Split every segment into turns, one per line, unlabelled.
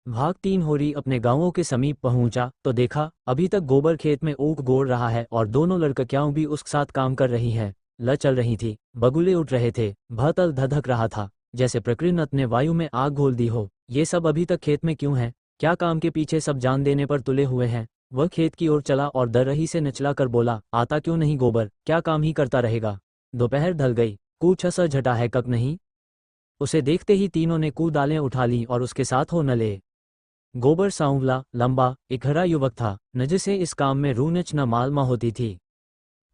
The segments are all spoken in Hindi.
भाग 3 होरी अपने गांवों के समीप पहुंचा तो देखा अभी तक गोबर खेत में ऊख गोड़ रहा है और दोनों लड़कियां भी उसके साथ काम कर रही हैं। ल चल रही थी, बगुले उठ रहे थे, भतल धधक रहा था, जैसे प्रकृति ने वायु में आग घोल दी हो। ये सब अभी तक खेत में क्यों है? क्या काम के पीछे सब जान देने पर तुले हुए हैं? वह खेत की ओर चला और दरही से निचला कर बोला, आता क्यों नहीं गोबर, क्या काम ही करता रहेगा? दोपहर ढल गई, कुछ सा झटा है कक नहीं? उसे देखते ही तीनों ने कूदालें उठा ली और उसके साथ हो नले। गोबर सांवला, लंबा, इकहरा युवक था, न जिसे इस काम में रूनच न मालमा होती थी।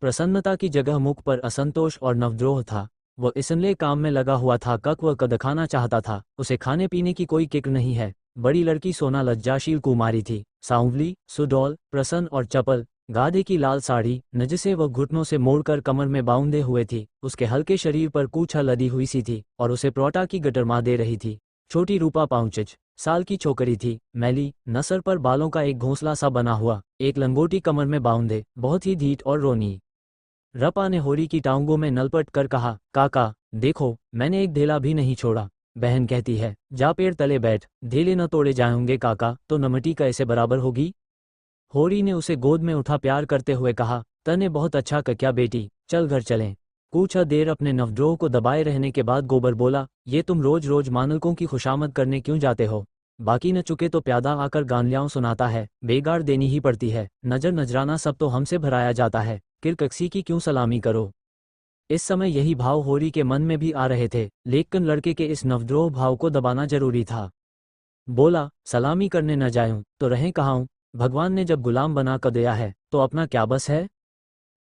प्रसन्नता की जगह मुख पर असंतोष और नवद्रोह था। वह इसलिए काम में लगा हुआ था कक वह कद खाना चाहता था, उसे खाने पीने की कोई किक नहीं है। बड़ी लड़की सोना लज्जाशील कुमारी थी, सांवली, सुडौल, प्रसन्न और चपल, गाधे की लाल साड़ी न जिसे वह घुटनों से मोड़कर कमर में बांधे हुए थी, उसके हल्के शरीर पर कूछा लदी हुई सी थी और उसे प्रोटा की गटरमा दे रही थी। छोटी रूपा 5 साल की छोकरी थी, मैली, नसर पर बालों का एक घोंसला सा बना हुआ, एक लंगोटी कमर में बांधे, बहुत ही ढीठ और रोनी। रपा ने होरी की टांगों में नलपट कर कहा, काका देखो मैंने एक ढेला भी नहीं छोड़ा। बहन कहती है, जा पेड़ तले बैठ, ढेले न तोड़े जाएंगे काका तो नमटी कैसे बराबर होगी? होरी ने उसे गोद में उठा प्यार करते हुए कहा, तने बहुत अच्छा क्या बेटी, चल घर चलें। कुछ देर अपने नवद्रोह को दबाए रहने के बाद गोबर बोला, ये तुम रोज रोज मानलकों की खुशामद करने क्यों जाते हो? बाकी न चुके तो प्यादा आकर गालियां सुनाता है, बेगार देनी ही पड़ती है, नजर नजराना सब तो हमसे भराया जाता है, किरकक्सी की क्यों सलामी करो? इस समय यही भाव होरी के मन में भी आ रहे थे, लेकिन लड़के के इस नवद्रोह भाव को दबाना जरूरी था। बोला, सलामी करने न जाऊं तो रहें कहाँ? भगवान ने जब गुलाम बना कर दिया है तो अपना क्या बस है?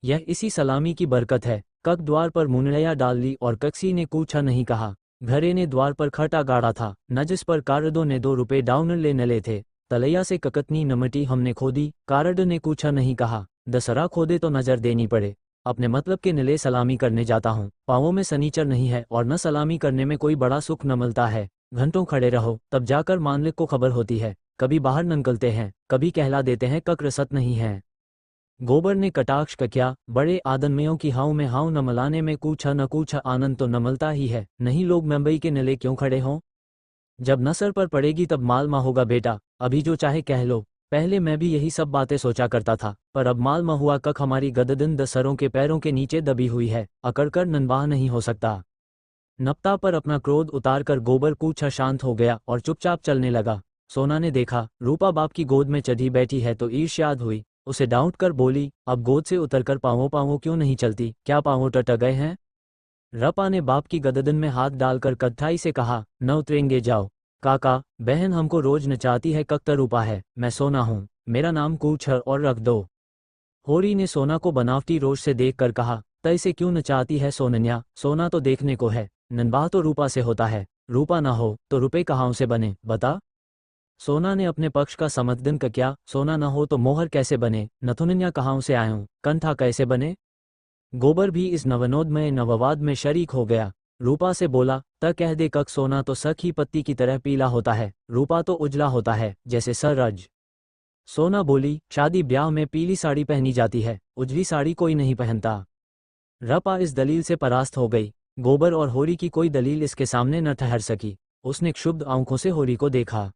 यह इसी सलामी की बरकत है। कक द्वार पर मुनड़िया डाल ली और कक्सी ने कूछा नहीं कहा। घरे ने द्वार पर खटा गाड़ा था, न जिस पर कारडो ने 2 रुपए डाउन ले नले थे। तलैया से ककतनी नमटी हमने खोदी, कारड ने कूछा नहीं कहा। दसरा खोदे तो नजर देनी पड़े। अपने मतलब के नले सलामी करने जाता हूँ, पाँवों में सनीचर नहीं है और न सलामी करने में कोई बड़ा सुख न मिलता है। घंटों खड़े रहो तब जाकर मानलिक को खबर होती है, कभी बाहर निकलते हैं, कभी कहला देते हैं कक रसत नहीं है। गोबर ने कटाक्ष किया, बड़े आदमियों की हाव में हाव न मलाने में न कूछा आनंद तो न मिलता ही है, नहीं लोग मुंबई के नले क्यों खड़े हों? जब नसर पर पड़ेगी तब मालमा होगा बेटा, अभी जो चाहे कह लो। पहले मैं भी यही सब बातें सोचा करता था, पर अब मालमा हुआ कक हमारी गददिन 10 सरों के पैरों के नीचे दबी हुई है, अकड़कर ननवाह नहीं हो सकता। नप्ता पर अपना क्रोध उतारकर गोबर कूछा शांत हो गया और चुपचाप चलने लगा। सोना ने देखा रूपा बाप की गोद में चढ़ी बैठी है तो ईर्ष्याद हुई, उसे डांट कर बोली, अब गोद से उतरकर पाँवों क्यों नहीं चलती, क्या पाँवों टट गए हैं? रपा ने बाप की गददन में हाथ डालकर कद्धाई से कहा, न उतरेंगे जाओ। काका बहन हमको रोज नचाती है, कक्तर रूपा है, मैं सोना हूँ, मेरा नाम कूछ है और रख दो। होरी ने सोना को बनावटी रोज से देख कर कहा, तय से क्यों नचाती है सोनन्या, सोना तो देखने को है, ननबाह तो रूपा से होता है, रूपा ना हो तो रुपए कहाँ से बने बता? सोना ने अपने पक्ष का समर्थन किया, सोना न हो तो मोहर कैसे बने, नथुनिया कहाँ से आयूं, कंठा कैसे बने? गोबर भी इस नवनोदमय नववाद में शरीक हो गया। रूपा से बोला, त कह दे कक सोना तो सख ही पत्ती की तरह पीला होता है, रूपा तो उजला होता है जैसे सरज। सोना बोली, शादी ब्याह में पीली साड़ी पहनी जाती है, उजली साड़ी कोई नहीं पहनता। रपा इस दलील से परास्त हो गई। गोबर और होरी की कोई दलील इसके सामने न ठहर सकी। उसने क्षुब्ध आंखों से होरी को देखा।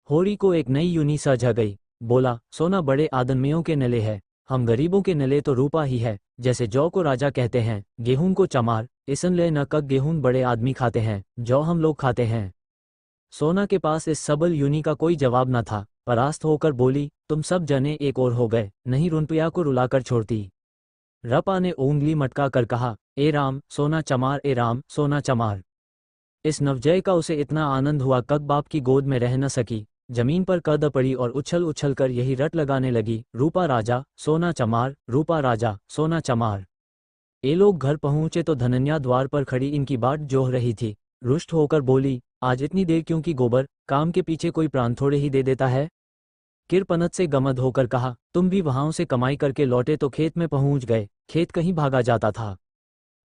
होरी को एक नई यूनी सजा गई। बोला, सोना बड़े आदमियों के नले है, हम गरीबों के नले तो रूपा ही है। जैसे जौ को राजा कहते हैं, गेहूं को चमार, इसलिए न कक गेहूं बड़े आदमी खाते हैं, जौ हम लोग खाते हैं। सोना के पास इस सबल यूनी का कोई जवाब न था। परास्त होकर बोली, तुम सब जने एक और हो गए, नहीं रुनपिया को रुलाकर छोड़ती। रपा ने उंगली मटका कर कहा, ए राम सोना चमार, ए राम सोना चमार। इस नवजय का उसे इतना आनंद हुआ कक बाप की गोद में रह न सकी, जमीन पर कद पड़ी और उछल उछल कर यही रट लगाने लगी, रूपा राजा सोना चमार, रूपा राजा सोना चमार। ये लोग घर पहुंचे तो धनन्या द्वार पर खड़ी इनकी बाट जोह रही थी। रुष्ट होकर बोली, आज इतनी देर क्यों की गोबर, काम के पीछे कोई प्राण थोड़े ही दे देता है? किरपनत से गमद होकर कहा, तुम भी वहां से कमाई करके लौटे तो खेत में पहुंच गए, खेत कहीं भागा जाता था।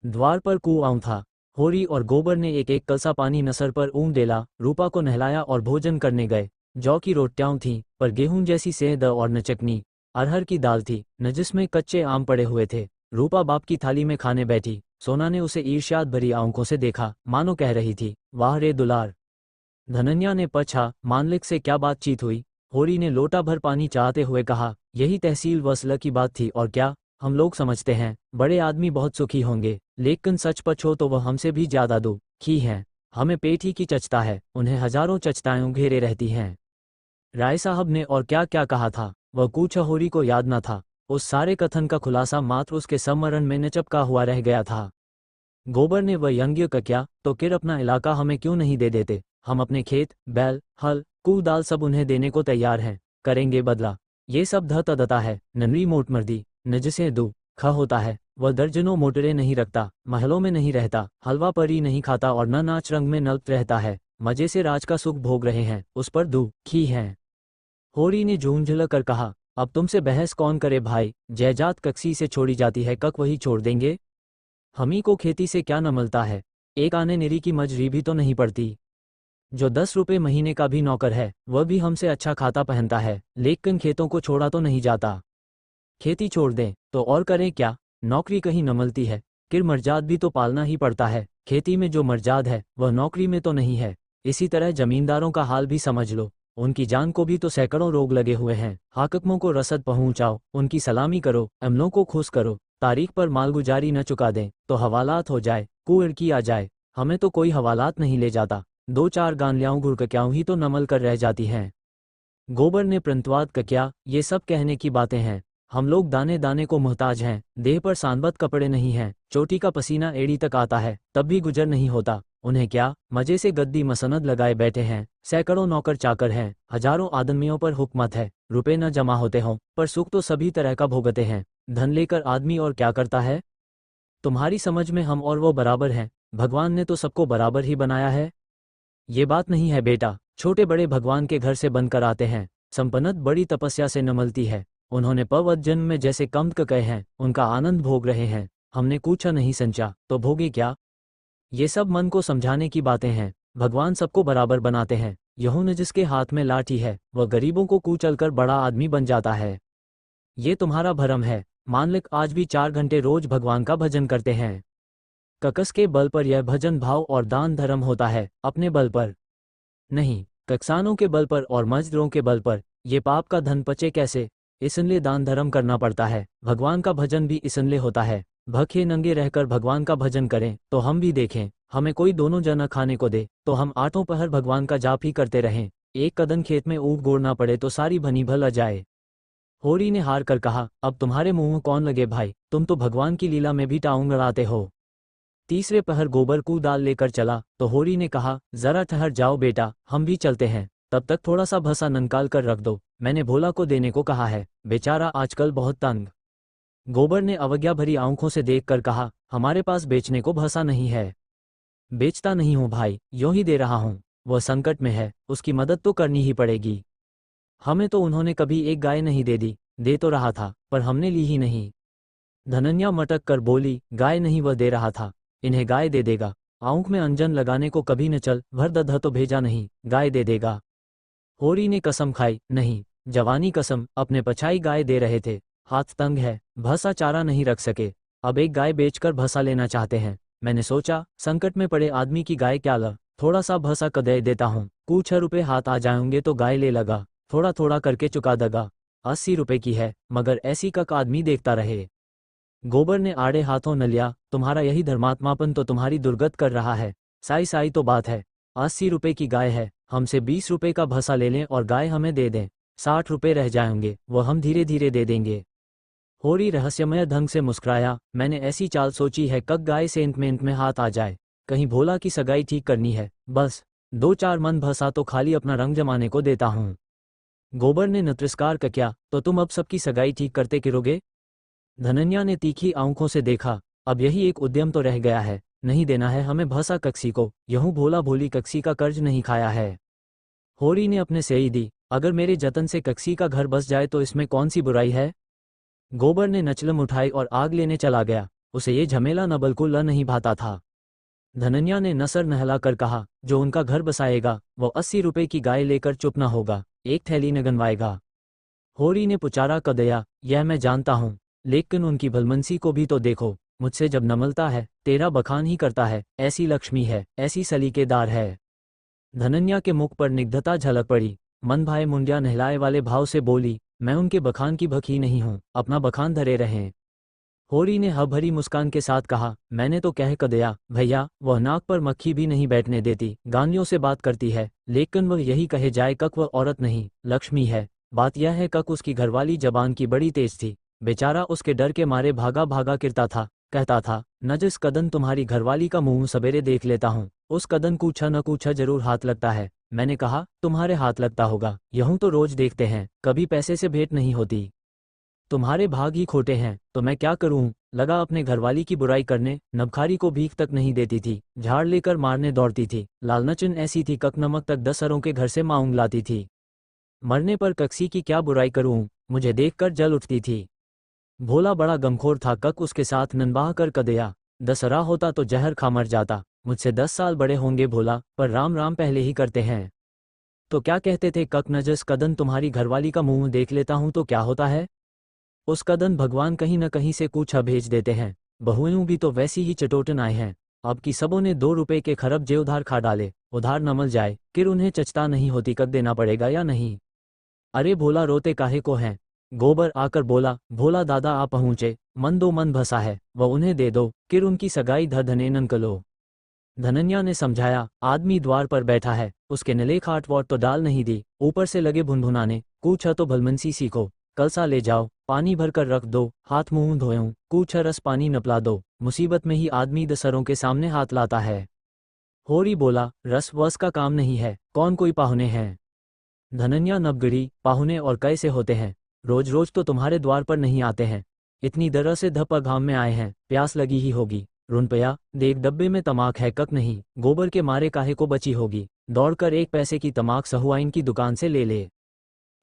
द्वार पर कुआं था। होरी और गोबर ने एक एक कलसा पानी नसर पर ऊं डेला, रूपा को नहलाया और भोजन करने गए। जौ की रोटियां थीं, पर गेहूं जैसी सेंध और न चटनी। अरहर की दाल थी, न जिसमें कच्चे आम पड़े हुए थे। रूपा बाप की थाली में खाने बैठी। सोना ने उसे ईर्ष्याद भरी आंखों से देखा, मानो कह रही थी, वाह रे दुलार। धनन्या ने पूछा, मालिक से क्या बातचीत हुई? होरी ने लोटा भर पानी चाहते हुए कहा, यही तहसील वसला की बात थी और क्या। हम लोग समझते हैं बड़े आदमी बहुत सुखी होंगे, लेकिन सच पछो तो वह हमसे भी ज्यादा दुखी हैं। हमें पेट ही की चचता है, उन्हें हजारों चचताएं घेरे रहती हैं। राय साहब ने और क्या क्या कहा था वह कुछ होरी को याद न था। उस सारे कथन का खुलासा मात्र उसके स्मरण में न चिपका हुआ रह गया था। गोबर ने वह यज्ञ का क्या, तो किर अपना इलाका हमें क्यों नहीं दे देते? हम अपने खेत, बैल, हल, दाल सब उन्हें देने को तैयार हैं, करेंगे बदला। ये सब धता है, ननरी मोटमर्दी, न जिसे दुख होता है। वह दर्जनों मोटरें नहीं रखता, महलों में नहीं रहता, हलवा परी नहीं खाता और न नाच रंग में नल्प रहता है। मजे से राज का सुख भोग रहे हैं, उस पर दुखी हैं। होरी ने झूंझल कर कहा, अब तुमसे बहस कौन करे भाई? जयजात कक्सी से छोड़ी जाती है, कक वही छोड़ देंगे? हमी को खेती से क्या न मिलता है? एक आने निरी की मजरी भी तो नहीं पड़ती। जो 10 रुपये महीने का भी नौकर है वह भी हमसे अच्छा खाता पहनता है, लेकिन खेतों को छोड़ा तो नहीं जाता। खेती छोड़ दें तो और करें क्या? नौकरी कहीं न मिलती है, किर मर्जाद भी तो पालना ही पड़ता है। खेती में जो मर्जाद है वह नौकरी में तो नहीं है। इसी तरह जमींदारों का हाल भी समझ लो, उनकी जान को भी तो सैकड़ों रोग लगे हुए हैं। हाकिमों को रसद पहुंचाओ, उनकी सलामी करो, अमलों को खुश करो, तारीख पर मालगुजारी न चुका दें तो हवालात हो जाए, कुर्की आ जाए। हमें तो कोई हवालात नहीं ले जाता, 2-4 गानल्याओं गुड़कक्याओं ही तो नमल कर रह जाती हैं। गोबर ने प्रंतवाद कक्या, ये सब कहने की बातें हैं। हम लोग दाने दाने को मोहताज हैं, देह पर सांबत कपड़े नहीं हैं, चोटी का पसीना एड़ी तक आता है तब भी गुजर नहीं होता। उन्हें क्या, मजे से गद्दी मसनद लगाए बैठे हैं, सैकड़ों नौकर चाकर हैं, हजारों आदमियों पर हुकूमत है। रुपए न जमा होते हों पर सुख तो सभी तरह का भोगते हैं। धन लेकर आदमी और क्या करता है? तुम्हारी समझ में हम और वो बराबर हैं? भगवान ने तो सबको बराबर ही बनाया है। ये बात नहीं है बेटा, छोटे बड़े भगवान के घर से बनकर आते हैं, संपन्नत बड़ी तपस्या से न मिलती है। उन्होंने पवत जन्म में जैसे कम्त कहे हैं उनका आनंद भोग रहे हैं। हमने कुछ नहीं संचा तो भोगे क्या? ये सब मन को समझाने की बातें हैं। भगवान सबको बराबर बनाते हैं। यहू न जिसके हाथ में लाठी है वह गरीबों को कुचलकर बड़ा आदमी बन जाता है। ये तुम्हारा भरम है। मानलिक आज भी 4 घंटे रोज भगवान का भजन करते हैं। ककस के बल पर यह भजन भाव और दान धर्म होता है, अपने बल पर नहीं। कक्सानों के बल पर और मजदूरों के बल पर ये पाप का धन पचे कैसे? इसलिए दान धर्म करना पड़ता है। भगवान का भजन भी इसलिए होता है। भूखे नंगे रहकर भगवान का भजन करें तो हम भी देखें। हमें कोई दोनों जना खाने को दे तो हम 8 पहर भगवान का जाप ही करते रहें। एक कदम खेत में ऊख गोड़ना पड़े तो सारी भनी भल आ जाए। होरी ने हार कर कहा, अब तुम्हारे मुंह कौन लगे भाई, तुम तो भगवान की लीला में भी टाउंग लड़ाते हो। तीसरे पहर गोबर को दाल लेकर चला तो होरी ने कहा, जरा ठहर जाओ बेटा, हम भी चलते हैं। तब तक थोड़ा सा भसा ननकाल कर रख दो, मैंने भोला को देने को कहा है, बेचारा आजकल बहुत तंग। गोबर ने अवज्ञा भरी आंखों से देखकर कहा, हमारे पास बेचने को भसा नहीं है। बेचता नहीं हूँ भाई, यूं ही दे रहा हूँ। वह संकट में है, उसकी मदद तो करनी ही पड़ेगी। हमें तो उन्होंने कभी एक गाय नहीं दे दी, दे तो रहा था पर हमने ली ही नहीं। धनन्या मटक कर बोली, गाय नहीं वह दे रहा था, इन्हें गाय दे देगा। आंख में अंजन लगाने को कभी न चल भर दध तो भेजा नहीं, गाय दे देगा। होरी ने कसम खाई, नहीं जवानी कसम, अपने पछाई गाय दे रहे थे। हाथ तंग है, भसा चारा नहीं रख सके, अब एक गाय बेचकर भसा लेना चाहते हैं। मैंने सोचा संकट में पड़े आदमी की गाय क्या ल, थोड़ा सा भसा कदय देता हूँ, कुछ रुपए हाथ आ जाएंगे तो गाय ले लगा, थोड़ा थोड़ा करके चुका देगा। 80 रुपए की है, मगर ऐसी का आदमी देखता रहे। गोबर ने आड़े हाथों न लिया, तुम्हारा यही धर्मात्मापन तो तुम्हारी दुर्गत कर रहा है। साई साई तो बात है, 80 रुपए की गाय है, हमसे 20 रुपए का भसा ले लें और गाय हमें दे दें, 60 रुपए रह जाएंगे, वह हम धीरे धीरे दे देंगे। होरी रहस्यमय ढंग से मुस्कुराया, मैंने ऐसी चाल सोची है कक गाय सेंट में हाथ आ जाए, कहीं भोला की सगाई ठीक करनी है, बस 2-4 मन भसा तो खाली अपना रंग जमाने को देता हूँ। गोबर ने नतृस्कार का क्या, तो तुम अब सबकी सगाई ठीक करते गिरोगे? धनन्या ने तीखी आंखों से देखा, अब यही एक उद्यम तो रह गया है, नहीं देना है हमें भसा कक्सी को, यूं भोला भोली कक्सी का कर्ज नहीं खाया है। होरी ने अपने सेई दी, अगर मेरे जतन से कक्सी का घर बस जाए तो इसमें कौन सी बुराई है? गोबर ने नचलम उठाई और आग लेने चला गया, उसे ये झमेला न बिल्कुल नहीं भाता था। धनन्या ने नसर नहलाकर कहा, जो उनका घर बसाएगा वो 80 रुपए की गाय लेकर चुप न होगा, एक थैली न गनवाएगा। होरी ने पुचारा कर दिया, यह मैं जानता हूँ, लेकिन उनकी भलमनसी को भी तो देखो, मुझसे जब न मिलता है तेरा बखान ही करता है, ऐसी लक्ष्मी है, ऐसी सलीकेदार है। धनन्या के मुख पर निग्धता झलक पड़ी। मन भाए मुंडिया नहलाए वाले भाव से बोली, मैं उनके बखान की भखी नहीं हूँ, अपना बखान धरे रहें। होरी ने भरी मुस्कान के साथ कहा, मैंने तो कह क दिया भैया, वह नाक पर मक्खी भी नहीं बैठने देती, गालियों से बात करती है, लेकिन वह यही कहे जाए कक वह औरत नहीं, लक्ष्मी है। बात यह है कक उसकी घरवाली जबान की बड़ी तेज थी, बेचारा उसके डर के मारे भागा भागा किरता था, कहता था, न जिस कदन तुम्हारी घरवाली का मुंह सवेरे देख लेता हूँ, उस कदन कूछा न कूछा जरूर हाथ लगता है। मैंने कहा, तुम्हारे हाथ लगता होगा, यूं तो रोज देखते हैं, कभी पैसे से भेंट नहीं होती। तुम्हारे भाग ही खोटे हैं, तो मैं क्या करूं? लगा अपने घरवाली की बुराई करने। नबखारी को भीख तक नहीं देती थी, झाड़ लेकर मारने दौड़ती थी, लालनचन ऐसी थी कक नमक तक 10 अरों के घर से मांग लाती थी। मरने पर कक्सी की क्या बुराई करूं, मुझे देखकर जल उठती थी। भोला बड़ा गमखोर था, कक उसके साथ ननबाह कर कदया। दशहरा होता तो जहर खा मर जाता। मुझसे 10 साल बड़े होंगे भोला, पर राम राम पहले ही करते हैं। तो क्या कहते थे कक, न जिस कदन तुम्हारी घरवाली का मुंह देख लेता हूं तो क्या होता है? उस कदन भगवान कहीं न कहीं से कूछा भेज देते हैं। बहुएं भी तो वैसी ही चटोटन आए हैं। अब की सबों ने 2 रुपए के खरब जे उधार खा डाले, उधार न मल जाए, फिर उन्हें चचता नहीं होती कक देना पड़ेगा या नहीं। अरे भोला, रोते काहे को हैं? गोबर आकर बोला, भोला दादा आ पहुँचे, मन दो मन भसा है, वह उन्हें दे दो, फिर उनकी सगाई धने ननकलो। धनन्या ने समझाया, आदमी द्वार पर बैठा है, उसके नले खाट वॉट तो डाल नहीं दी, ऊपर से लगे भुनभुनाने, कूछा तो भलमनसी सीखो, कल सा ले जाओ, पानी भर कर रख दो, हाथ मुंह धोयूं, कूछा रस पानी नपला दो। मुसीबत में ही आदमी दसरों के सामने हाथ लाता है। होरी बोला, रस वस का काम नहीं है, कौन कोई पाहुने हैं? धनन्या नबगड़ी, पाहुने और कैसे होते हैं? रोज रोज तो तुम्हारे द्वार पर नहीं आते हैं। इतनी दर से धप्पा घाम में आए हैं, प्यास लगी ही होगी। रुपया देख, डब्बे में तमाक है कक नहीं, गोबर के मारे काहे को बची होगी, दौड़कर 1 पैसे की तमाक सहुआइन की दुकान से ले ले।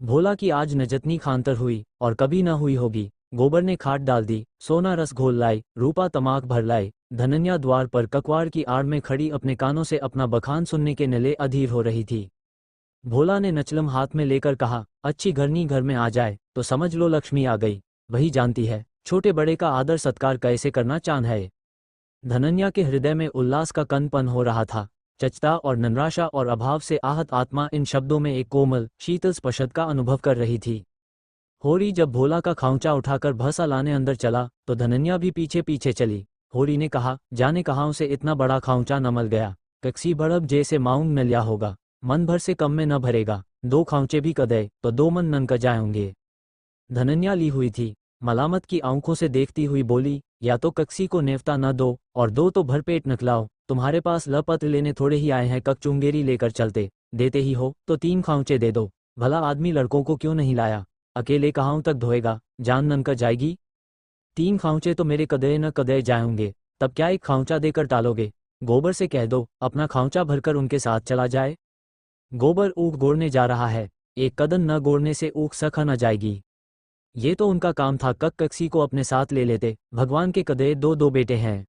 भोला की आज न जतनी खांतर हुई और कभी न हुई होगी। गोबर ने खाट डाल दी, सोना रस घोल लाई, रूपा तमाक भर लाई। धनन्या द्वार पर ककवाड़ की आड़ में खड़ी अपने कानों से अपना बखान सुनने के नले अधीर हो रही थी। भोला ने नचलम हाथ में लेकर कहा, अच्छी घरनी घर में आ जाए तो समझ लो लक्ष्मी आ गई। वही जानती है छोटे बड़े का आदर सत्कार कैसे करना चांद है। धनन्या के हृदय में उल्लास का कनपन हो रहा था। चचता और ननराशा और अभाव से आहत आत्मा इन शब्दों में एक कोमल शीतल स्पर्शत का अनुभव कर रही थी। होरी जब भोला का खांचा उठाकर भसा लाने अंदर चला तो धनन्या भी पीछे पीछे चली। होरी ने कहा, जाने कहाँ से इतना बड़ा खांचा न मल गया, कक्सी बड़ब जैसे माउंग न लिया होगा, मन भर से कम में न भरेगा, 2 खांचे भी कदे तो 2 मन नन का जाएंगे। धनन्या ली हुई थी, मलामत की आंखों से देखती हुई बोली, या तो कक्सी को नेवता न दो और 2 तो भरपेट नकलाओ, तुम्हारे पास लपत्र लेने थोड़े ही आए हैं, कक चुंगेरी लेकर चलते, देते ही हो तो 3 खांचे दे दो। भला आदमी लड़कों को क्यों नहीं लाया, अकेले कहाँ तक धोएगा, जान नन का जाएगी। 3 खांचे तो मेरे कदे न कदे जाएंगे, तब क्या 1 खांचा देकर टालोगे? गोबर से कह दो अपना खांचा भरकर उनके साथ चला जाए। गोबर ऊख गोड़ने जा रहा है, 1 कदम न गोड़ने से ऊख सखा न जाएगी। ये तो उनका काम था, कक कक्सी को अपने साथ ले लेते, भगवान के कदे 2 बेटे हैं,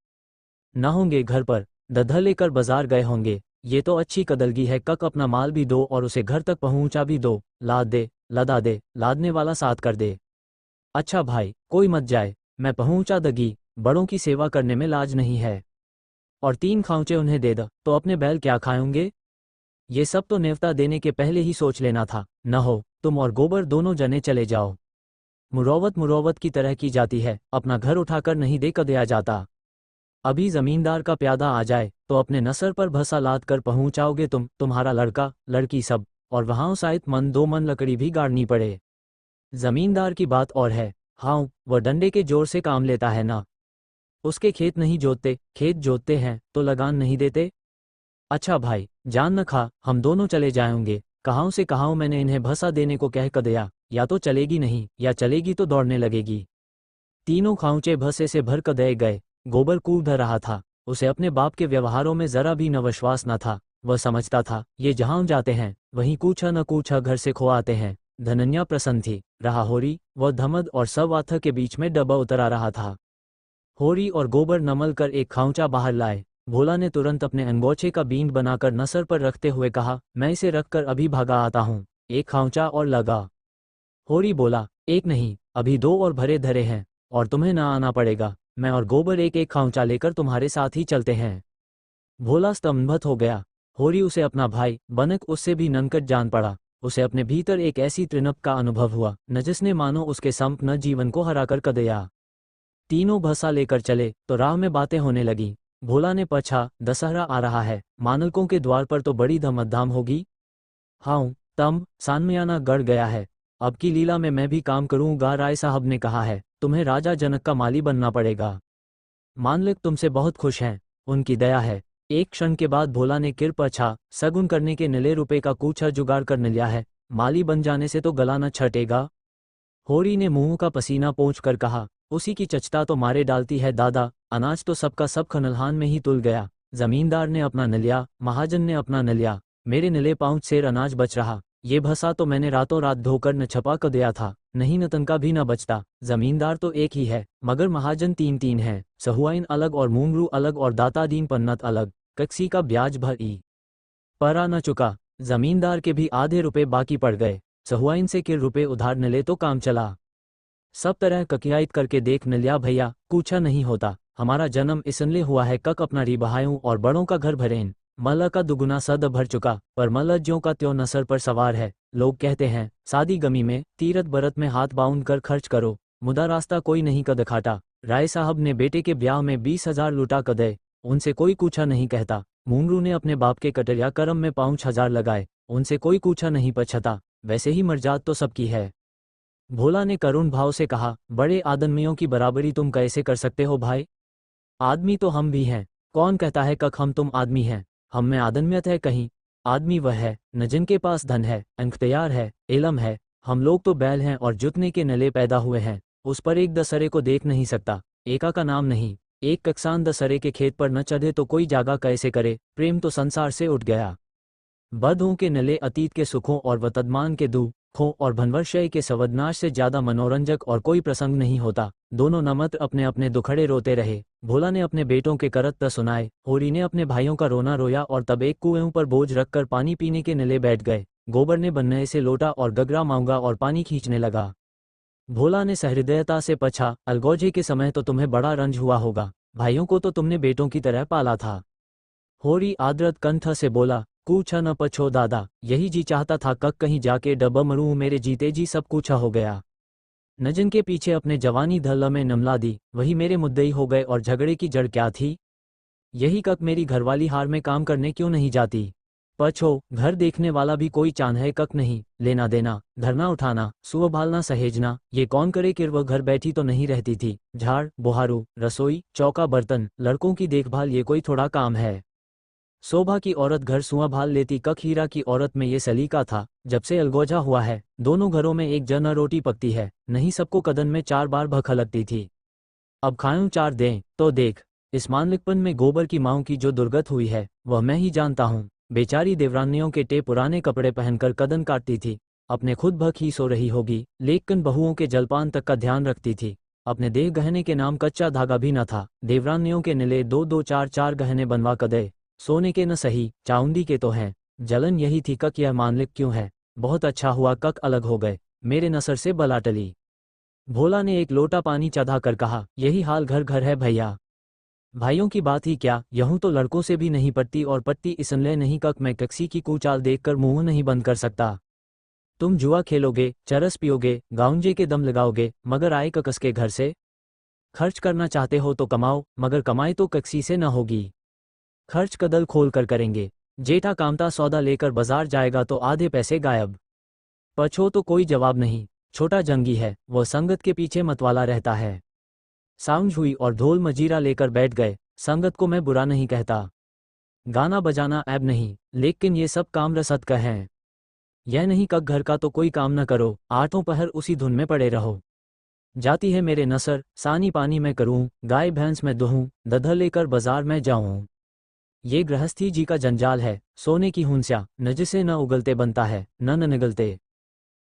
न होंगे घर पर, दधा लेकर बाजार गए होंगे। ये तो अच्छी कदलगी है, कक अपना माल भी दो और उसे घर तक पहुंचा भी दो, लाद दे लदा दे, लादने वाला साथ कर दे। अच्छा भाई, कोई मत जाए, मैं पहुंचा दगी, बड़ों की सेवा करने में लाज नहीं है। और 3 खांचे उन्हें दे द, तो अपने बैल क्या खाएंगे? ये सब तो नेवता देने के पहले ही सोच लेना था। न हो तुम और गोबर दोनों जने चले जाओ। मुरौवत की तरह की जाती है, अपना घर उठाकर नहीं दे कदया जाता। अभी जमींदार का प्यादा आ जाए तो अपने नसर पर भसा लाद कर पहुंचाओगे तुम, तुम्हारा लड़का लड़की सब, और वहां शायद मन 2 मन लकड़ी भी गाड़नी पड़े। जमींदार की बात और है, हाँ वह डंडे के जोर से काम लेता है ना। उसके खेत नहीं जोतते, खेत जोतते हैं तो लगान नहीं देते। अच्छा भाई, जान न खा, हम दोनों चले जाएंगे। कहाँ से कहाँ मैंने इन्हें भसा देने को कह कदया, या तो चलेगी नहीं, या चलेगी तो दौड़ने लगेगी। तीनों खांचे भसे से भर कदे गए। गोबर कूद रहा था, उसे अपने बाप के व्यवहारों में जरा भी न विश्वास न था। वह समझता था ये जहां जाते हैं वहीं कूछा न कूछा घर से खो आते हैं। धनन्या प्रसन्न थी, रहा होरी, वह धमद और सवाथ के बीच में डब्बा उतरा रहा था। होरी और गोबर नमल कर 1 खांचा बाहर लाए। भोला ने तुरंत अपने अंगोछे का बींड बनाकर नसर पर रखते हुए कहा, मैं इसे रखकर अभी भागा आता हूँ, 1 खांचा और लगा। होरी बोला, 1 नहीं, अभी 2 और भरे धरे हैं, और तुम्हें ना आना पड़ेगा, मैं और गोबर 1 खांचा लेकर तुम्हारे साथ ही चलते हैं। भोला स्तंभित हो गया। होरी उसे अपना भाई बनक उससे भी ननकट जान पड़ा। उसे अपने भीतर एक ऐसी तृणप का अनुभव हुआ न जिसने मानो उसके संपूर्ण जीवन को हराकर कर दिया। तीनों भसा लेकर चले तो राह में बातें होने लगी। भोला ने पूछा, दशहरा आ रहा है, मानलकों के द्वार पर तो बड़ी धमधाम होगी। हाँ तम सानमयाना गढ़ गया है, अब की लीला में मैं भी काम करूँगा। राय साहब ने कहा है तुम्हें राजा जनक का माली बनना पड़ेगा। मानलिक तुमसे बहुत खुश हैं, उनकी दया है। एक क्षण के बाद भोला ने किर पूछा, सगुन करने के निले रुपए का कूचा जुगाड़ कर लिया है, माली बन जाने से तो गला न छटेगा। होरी ने मुंह का पसीना पोंछ कर कहा, उसी की चचता तो मारे डालती है दादा, अनाज तो सबका सब खनलहान में ही तुल गया। जमींदार ने अपना न लिया, महाजन ने अपना न लिया, मेरे निले पाँच सेर अनाज बच रहा। ये भसा तो मैंने रातों रात धोकर न छपा कर दिया था, नहीं न तनका भी न बचता। जमींदार तो एक ही है मगर महाजन तीन तीन हैं, सहुआइन अलग और मूंगरू अलग और दातादीन पन्नत अलग। कक्सी का ब्याज भरी परा न चुका, जमींदार के भी आधे रुपए बाकी पड़ गए। सहुआइन से किर रुपए उधार न ले तो काम चला। सब तरह ककियाइत करके देख न लिया भैया, कूछा नहीं होता। हमारा जन्म इसलिए हुआ है कक अपना रिबहायूं और बड़ों का घर भरेन। मल्ल का दुगुना सद भर चुका, पर मल्ल ज्यों का त्यों नसर पर सवार है। लोग कहते हैं शादी गमी में तीरथ बरत में हाथ बाउंड कर खर्च करो, मुदा रास्ता कोई नहीं क दिखाता। राय साहब ने बेटे के ब्याह में 20,000 लुटा क दे, उनसे कोई कूछा नहीं कहता। मूंगरू ने अपने बाप के कटरिया करम में 5,000 लगाए, उनसे कोई कूछा नहीं पछता। वैसे ही मर्जाद तो सबकी है। भोला ने करुण भाव से कहा, बड़े आदमियों की बराबरी तुम कैसे कर सकते हो भाई? आदमी तो हम भी हैं। कौन कहता है कक हम तुम आदमी हैं? हम में आदमियत है कहीं? आदमी वह है न जिनके पास धन है, अख्तियार है, इलम है। हम लोग तो बैल हैं और जुतने के नले पैदा हुए हैं। उस पर एक दसरे को देख नहीं सकता, एका का नाम नहीं। एक कक्सान दसरे के खेत पर न चढ़े तो कोई जागा कैसे करे? प्रेम तो संसार से उठ गया। बद्धों के नले अतीत के सुखों और वर्तमान के दुखों और भनवर्षय के सवदनाश से ज्यादा मनोरंजक और कोई प्रसंग नहीं होता। दोनों नमत्र अपने अपने दुखड़े रोते रहे। भोला ने अपने बेटों के करत सुनाए, होरी ने अपने भाइयों का रोना रोया और तब एक कुएं पर बोझ रखकर पानी पीने के नले बैठ गए। गोबर ने बन्नए से लोटा और गगरा मांगा और पानी खींचने लगा। भोला ने सहृदयता से पूछा, अलगोजे के समय तो तुम्हें बड़ा रंज हुआ होगा, भाइयों को तो तुमने बेटों की तरह पाला था। होरी आदरत कंठ से बोला, कूछा न पछो दादा, यही जी चाहता था कक कहीं जाके डब मरूं, मेरे जीते जी सब कूछा हो गया। न जिनके पीछे अपने जवानी धल्ला में नमला दी, वही मेरे मुद्दई हो गए। और झगड़े की जड़ क्या थी? यही कक मेरी घरवाली हार में काम करने क्यों नहीं जाती? पछो घर देखने वाला भी कोई चांद है कक नहीं, लेना देना, धरना उठाना, सुबह भालना सहेजना, ये कौन करे कि वह घर बैठी तो नहीं रहती थी। झाड़ बुहारू, रसोई, चौका बर्तन, लड़कों की देखभाल, ये कोई थोड़ा काम है? शोभा की औरत घर सुआ भाल लेती, कक हीरा की औरत में ये सलीका था। जब से अलगोजा हुआ है, दोनों घरों में एक जना रोटी पकती है, नहीं सबको कदन में 4 बार भख लगती थी। अब खायूं 4 दें तो देख। इस मानलिकपन में गोबर की माओं की जो दुर्गत हुई है वह मैं ही जानता हूँ। बेचारी देवरानियों के टे पुराने कपड़े पहनकर कदन काटती थी, अपने खुद भख ही सो रही होगी, लेकिन बहुओं के जलपान तक का ध्यान रखती थी। अपने देह गहने के नाम कच्चा धागा भी न था। देवरानियों के निले 2-2 4-4 गहने बनवा कदे, सोने के न सही चाउंदी के तो हैं। जलन यही थी कक यह मानलिक क्यों है? बहुत अच्छा हुआ कक अलग हो गए, मेरे नसर से बला टली। भोला ने एक लोटा पानी चढ़ा कर कहा, यही हाल घर घर है भैया। भाइयों की बात ही क्या, यूं तो लड़कों से भी नहीं पटती, और पटती इसलिए नहीं कक मैं कक्सी की कुचाल देखकर मुंह नहीं बंद कर सकता। तुम जुआ खेलोगे, चरस पियोगे, गाउंजे के दम लगाओगे, मगर आए ककस के घर से? खर्च करना चाहते हो तो कमाओ, मगर कमाई तो कक्सी से न होगी। खर्च कदल खोल कर करेंगे। जेठा कामता सौदा लेकर बाजार जाएगा तो आधे पैसे गायब। पछो तो कोई जवाब नहीं। छोटा जंगी है, वह संगत के पीछे मतवाला रहता है। सांझ हुई और ढोल मजीरा लेकर बैठ गए। संगत को मैं बुरा नहीं कहता, गाना बजाना ऐब नहीं, लेकिन ये सब काम रसद का है। यह नहीं कक घर का तो कोई काम न करो, आठों पहर उसी धुन में पड़े रहो। जाती है मेरे नसर, सानी पानी में करूं, गाय भैंस में दुहूं, दधा लेकर बाजार में जाऊं। ये गृहस्थी जी का जंजाल है, सोने की हुंस्या, न जिसे न उगलते बनता है, न निगलते।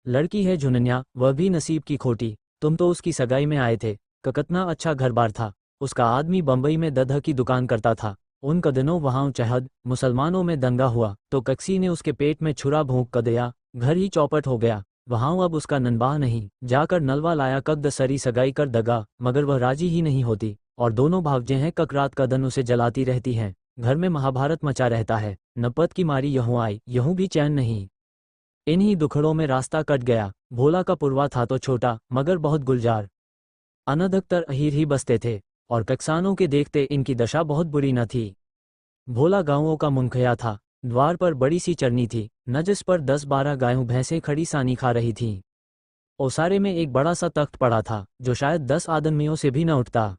लड़की है झुननिया, वह भी नसीब की खोटी। तुम तो उसकी सगाई में आए थे, ककतना अच्छा घर बार था। उसका आदमी बंबई में दधा की दुकान करता था। उन दिनों वहाँ चहद मुसलमानों में दंगा हुआ तो कक्सी ने उसके पेट में छुरा भोंक कर दिया, घर ही चौपट हो गया। वहाँ अब उसका ननबाह नहीं, जाकर नलवा लाया कक दसरी सगाई कर दगा, मगर वह राजी ही नहीं होती, और दोनों भावजे हैं कक रात का दिन उसे जलाती रहती हैं। घर में महाभारत मचा रहता है। नपत की मारी यहूं आई, यहूं भी चैन नहीं। इन्हीं दुखड़ों में रास्ता कट गया। भोला का पुरवा था तो छोटा मगर बहुत गुलजार। अनधिकतर अहीर ही बसते थे और कक्सानों के देखते इनकी दशा बहुत बुरी न थी। भोला गांवों का मुखिया था। द्वार पर बड़ी सी चरनी थी, न जिस पर 10-12 गायों भैंसें खड़ी सानी खा रही थीं। ओसारे में एक बड़ा सा तख्त पड़ा था जो शायद 10 आदमियों से भी न उठता।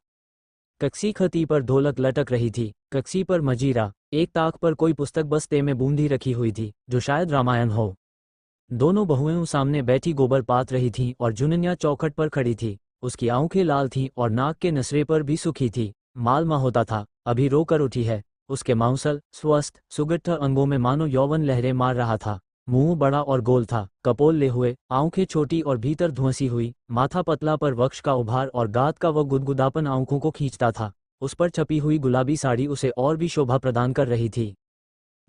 कक्सी खती पर ढोलक लटक रही थी, कक्सी पर मजीरा, एक ताक पर कोई पुस्तक बस्ते में बूंदी रखी हुई थी जो शायद रामायण हो। दोनों बहुएं सामने बैठी गोबर पात रही थीं और जुनन्या चौखट पर खड़ी थी। उसकी आंखें लाल थीं और नाक के नसरे पर भी सूखी थी। मालमा होता था, अभी रोकर उठी है। उसके मांसल स्वस्थ सुगट्ठ अंगों में मानो यौवन लहरें मार रहा था। मुंह बड़ा और गोल था, कपोल ले हुए, आंखें छोटी और भीतर धुंसी हुई, माथा पतला पर वक्ष का उभार और गात का वह गुदगुदापन आंखों को खींचता था। उस पर छपी हुई गुलाबी साड़ी उसे और भी शोभा प्रदान कर रही थी।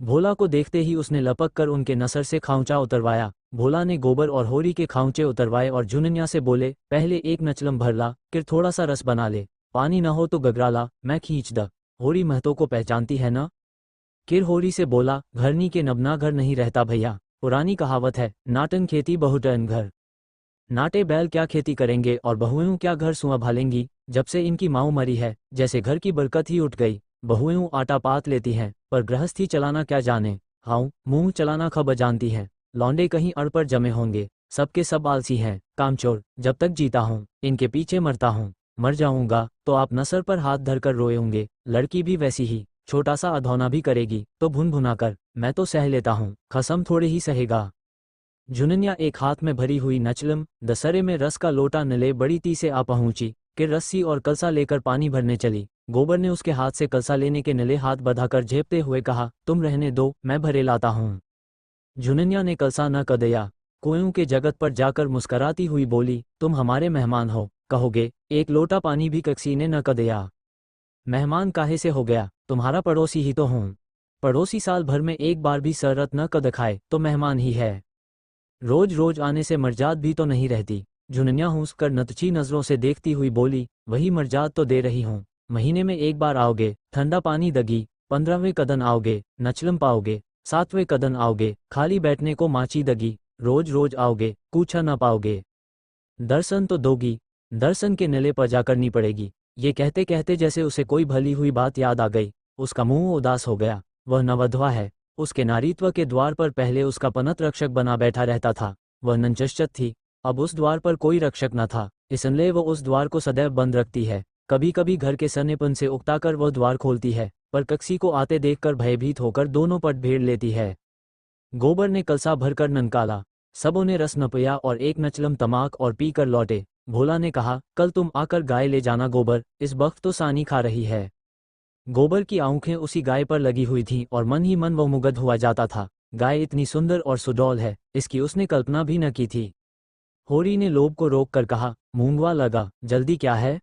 भोला को देखते ही उसने लपक कर उनके नसर से खांचा उतरवाया। भोला ने गोबर और होरी के खांचे उतरवाए और जुनन्या से बोले, पहले एक नचलम भर ला, फिर थोड़ा सा रस बना ले, पानी न हो तो गगरा ला, मैं खींच द। होरी महतो को पहचानती है ना? किर होरी से बोला, घरनी के नबना घर नहीं रहता भैया, पुरानी कहावत है, नाटन खेती बहुटन घर। नाटे बैल क्या खेती करेंगे और बहुएं क्या घर सुआ भालेंगी। जब से इनकी माऊ मरी है जैसे घर की बरकत ही उठ गई। बहुएं आटा पात लेती हैं पर गृहस्थी चलाना क्या जाने। हाउ मुंह चलाना खब जानती हैं। लौंडे कहीं अड़ पर जमे होंगे, सबके सब आलसी हैं, कामचोर। जब तक जीता हूँ इनके पीछे मरता हूँ, मर जाऊंगा तो आप नसर पर हाथ धरकर रोए होंगे। लड़की भी वैसी ही, छोटा सा अधौना भी करेगी तो भुन भुना कर, मैं तो सह लेता हूँ, खसम थोड़े ही सहेगा। जुनन्या एक हाथ में भरी हुई नचलम दसरे में रस का लोटा नले बड़ी ती से आ पहुंची कि रस्सी और कलसा लेकर पानी भरने चली। गोबर ने उसके हाथ से कलसा लेने के नले हाथ बधाकर झेपते हुए कहा, तुम रहने दो, मैं भरे लाता हूँ। जुनन्या ने कलसा न कदया। कुएं के जगत पर जाकर मुस्कराती हुई बोली, तुम हमारे मेहमान हो, कहोगे? एक लोटा पानी भी कक्सी ने न कदया। मेहमान काहे से हो गया, तुम्हारा पड़ोसी ही तो हूँ। पड़ोसी साल भर में एक बार भी सररत न कद खाए तो मेहमान ही है। रोज रोज आने से मर्जाद भी तो नहीं रहती। जुनन्या हूंस कर नतची नजरों से देखती हुई बोली, वही मर्जाद तो दे रही हूँ। महीने में एक बार आओगे, ठंडा पानी दगी, 15वें कदन आओगे, नचलम पाओगे, 7वें कदन आओगे, खाली बैठने को माची दगी, रोज रोज आओगे, कूछा न पाओगे। दर्शन तो दोगी, दर्शन के नले पर जा करनी पड़ेगी। ये कहते कहते जैसे उसे कोई भली हुई बात याद आ गई, उसका मुंह उदास हो गया। वह नवधवा है, उसके नारीत्व के द्वार पर पहले उसका पनत रक्षक बना बैठा रहता था। वह नंचश्चत थी, अब उस द्वार पर कोई रक्षक न था, इसलिए वह उस द्वार को सदैव बंद रखती है। कभी कभी घर के सन्नेपन से उकताकर वह द्वार खोलती है, पर कक्सी को आते देखकर भयभीत होकर दोनों पट भेड़ लेती है। गोबर ने कलसा भरकर ननकाला, सबों ने रस न पिया और एक नचलम तमाक और पी कर लौटे। भोला ने कहा, कल तुम आकर गाय ले जाना गोबर, इस वक्त तो सानी खा रही है। गोबर की आंखें उसी गाय पर लगी हुई थीं और मन ही मन वह मुग्ध हुआ जाता था। गाय इतनी सुंदर और सुडौल है, इसकी उसने कल्पना भी न की थी। होरी ने लोभ को रोक कर कहा, मूंगवा लगा, जल्दी क्या है?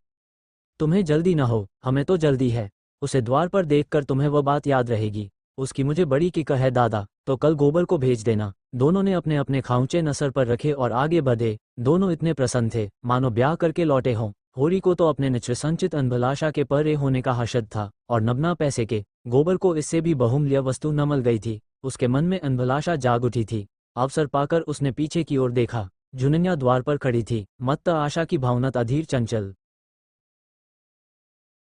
तुम्हें जल्दी न हो, हमें तो जल्दी है। उसे द्वार पर देखकर तुम्हें वह बात याद रहेगी। उसकी मुझे बड़ी किक है दादा, तो कल गोबर को भेज देना। दोनों ने अपने अपने खांचे नसर पर रखे और आगे बढ़े। दोनों इतने प्रसन्न थे मानो ब्याह करके लौटे हों। होरी को तो अपने निश्चित अनभिलाषा के परे होने का हशद था और नबना पैसे के। गोबर को इससे भी बहुमूल्य वस्तु न मिल गई थी। उसके मन में अनभिलाषा जाग उठी थी। अवसर पाकर उसने पीछे की ओर देखा। जुनन्या द्वार पर खड़ी थी, मत्त आशा की भावना अधीर चंचल।